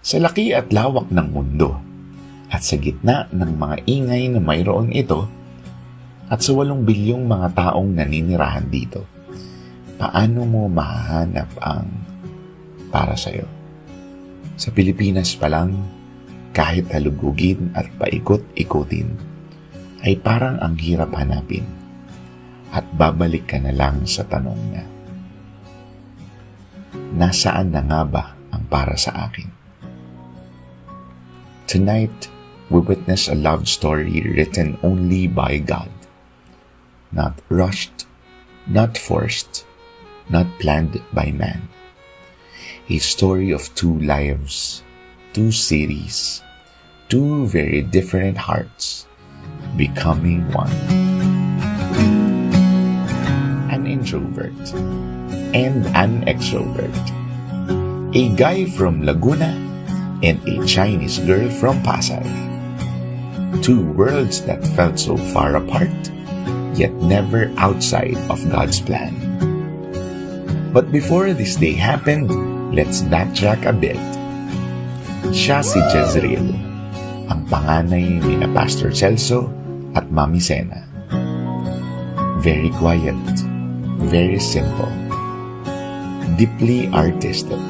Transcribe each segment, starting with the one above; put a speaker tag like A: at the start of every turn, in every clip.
A: Sa laki at lawak ng mundo, at sa gitna ng mga ingay na mayroon ito, at sa 8 bilyong mga taong naninirahan dito, paano mo mahahanap ang para sa'yo? Sa Pilipinas pa lang, kahit halugugin at paikot-ikutin, ay parang ang hirap hanapin at babalik ka na lang sa tanong na, nasaan na nga ba ang para sa akin? Tonight, we witness a love story written only by God. Not rushed, not forced, not planned by man. A story of 2 lives, 2 cities, 2 very different hearts, becoming one. An introvert and an extrovert. A guy from Laguna and a Chinese girl from Pasay. 2 worlds that felt so far apart, yet never outside of God's plan. But before this day happened, let's backtrack a bit. Siya si Jezreel, ang panganay ni na Pastor Celso at Mami Sena. Very quiet, very simple, deeply artistic.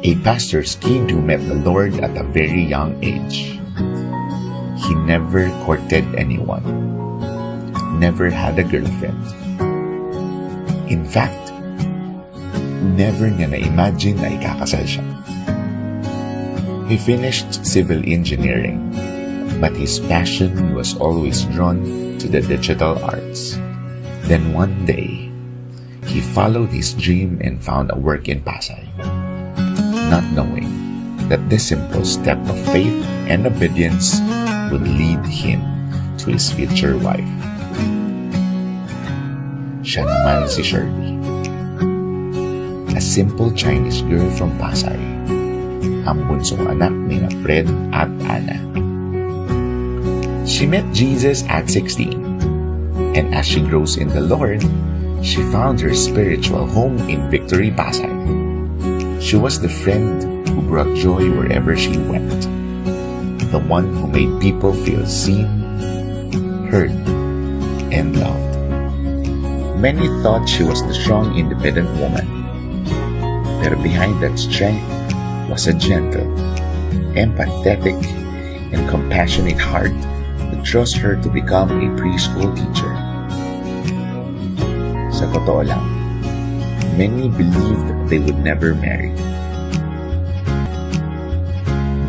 A: A pastor's kid who met the Lord at a very young age. He never courted anyone, never had a girlfriend. In fact, never niya na-imagine na ikakasal siya. He finished civil engineering, but his passion was always drawn to the digital arts. Then one day, he followed his dream and found a work in Pasay, not knowing that this simple step of faith and obedience would lead him to his future wife. Siya naman si Shirley, a simple Chinese girl from Pasay, ang bunsong anak ni Fred at Anna. She met Jesus at 16, and as she grows in the Lord, she found her spiritual home in Victory, Pasay. She was the friend who brought joy wherever she went, the one who made people feel seen, heard, and loved. Many thought she was the strong, independent woman, but behind that strength was a gentle, empathetic, and compassionate heart that chose her to become a preschool teacher. Sa totoo lang, many believed they would never marry.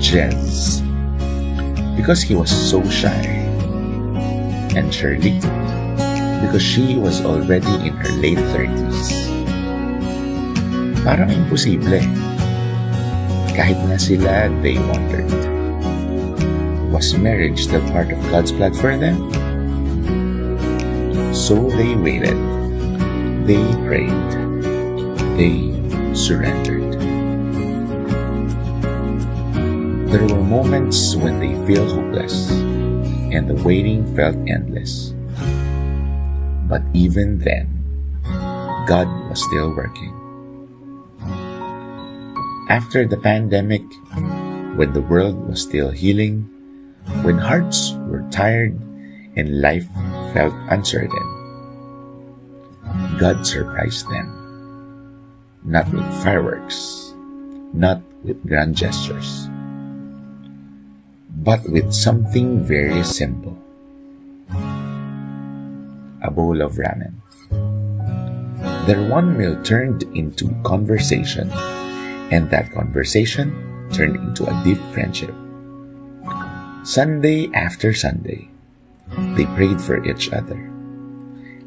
A: Jez, because he was so shy, and Shirley, because she was already in her late 30s. Parang imposible. Kahit na sila, they wondered, was marriage still part of God's plan for them? So they waited, they prayed, they surrendered. There were moments when they feel hopeless, and the waiting felt endless. But even then, God was still working. After the pandemic, when the world was still healing, when hearts were tired and life felt uncertain, God surprised them. Not with fireworks, not with grand gestures, but with something very simple. A bowl of ramen. Their one meal turned into conversation, and that conversation turned into a deep friendship. Sunday after Sunday, they prayed for each other,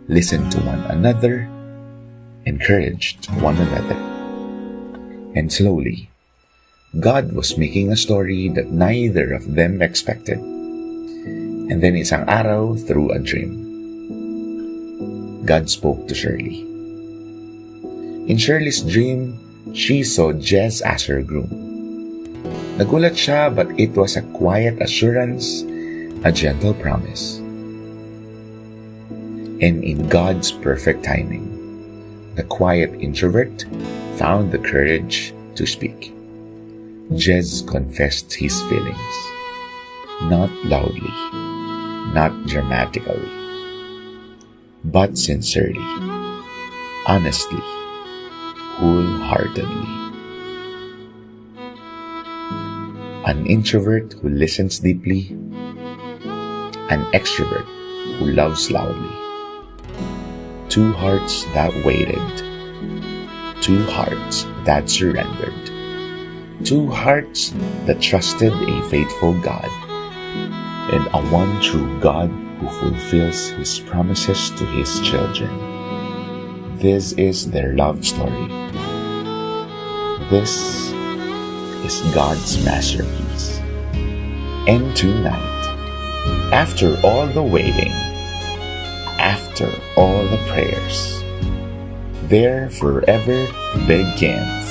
A: listened to one another, encouraged one another. And slowly, God was making a story that neither of them expected. And then isang araw, through a dream, God spoke to Shirley. In Shirley's dream, she saw Jez as her groom. Nagulat siya, but it was a quiet assurance, a gentle promise. And in God's perfect timing, the quiet introvert found the courage to speak. Jez confessed his feelings, not loudly, not dramatically, but sincerely, honestly, wholeheartedly. An introvert who listens deeply, an extrovert who loves loudly. Two hearts that waited, two hearts that surrendered, two hearts that trusted a faithful God, and a one true God who fulfills His promises to His children. This is their love story. This is God's masterpiece. And tonight, after all the waiting, after all the prayers, there forever begins